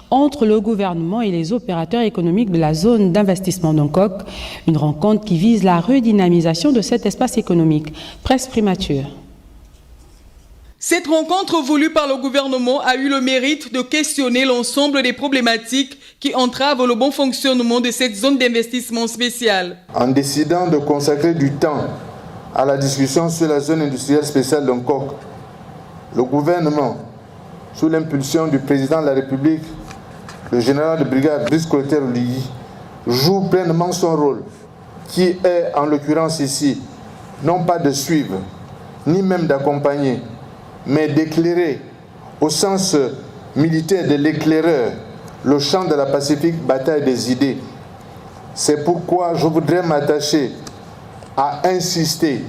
entre le gouvernement et les opérateurs économiques de la zone d'investissement d'Ongkok, une rencontre qui vise la redynamisation de cet espace économique. Presse Primature. Cette rencontre voulue par le gouvernement a eu le mérite de questionner l'ensemble des problématiques qui entravent le bon fonctionnement de cette zone d'investissement spéciale. En décidant de consacrer du temps à la discussion sur la zone industrielle spéciale d'Ongkok, le gouvernement, sous l'impulsion du président de la République, le général de brigade Brice Clotaire Oligui, joue pleinement son rôle, qui est en l'occurrence ici, non pas de suivre, ni même d'accompagner, mais d'éclairer, au sens militaire de l'éclaireur, le champ de la pacifique bataille des idées. C'est pourquoi je voudrais m'attacher à insister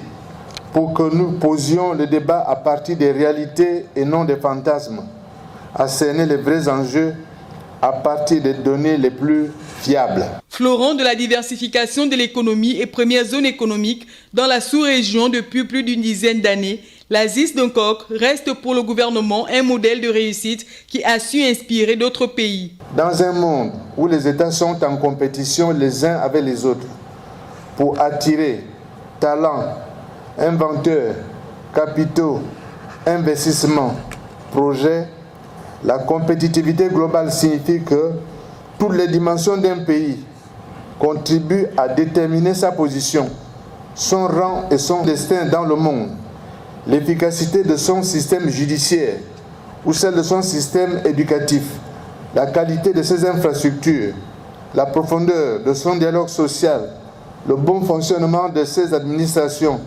pour que nous posions le débat à partir des réalités et non des fantasmes, à cerner les vrais enjeux à partir des données les plus fiables. Fleuron de la diversification de l'économie et première zone économique dans la sous-région depuis plus d'une dizaine d'années, la ZIS d'Ongkok reste pour le gouvernement un modèle de réussite qui a su inspirer d'autres pays. Dans un monde où les États sont en compétition les uns avec les autres pour attirer talents, inventeurs, capitaux, investissements, projets, la compétitivité globale signifie que toutes les dimensions d'un pays contribuent à déterminer sa position, son rang et son destin dans le monde. L'efficacité de son système judiciaire ou celle de son système éducatif, la qualité de ses infrastructures, la profondeur de son dialogue social, le bon fonctionnement de ses administrations.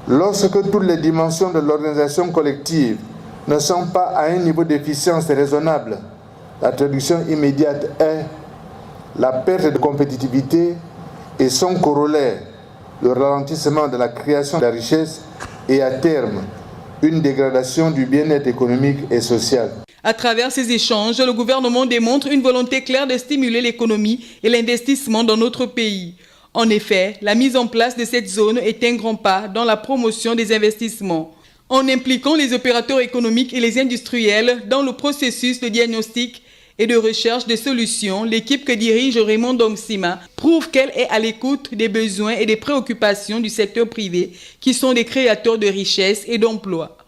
Lorsque toutes les dimensions de l'organisation collective ne sont pas à un niveau d'efficience raisonnable, la traduction immédiate est la perte de compétitivité et son corollaire, le ralentissement de la création de la richesse et à terme, une dégradation du bien-être économique et social. À travers ces échanges, le gouvernement démontre une volonté claire de stimuler l'économie et l'investissement dans notre pays. En effet, la mise en place de cette zone est un grand pas dans la promotion des investissements. En impliquant les opérateurs économiques et les industriels dans le processus de diagnostic et de recherche de solutions, l'équipe que dirige Raymond Dongsima prouve qu'elle est à l'écoute des besoins et des préoccupations du secteur privé qui sont des créateurs de richesses et d'emplois.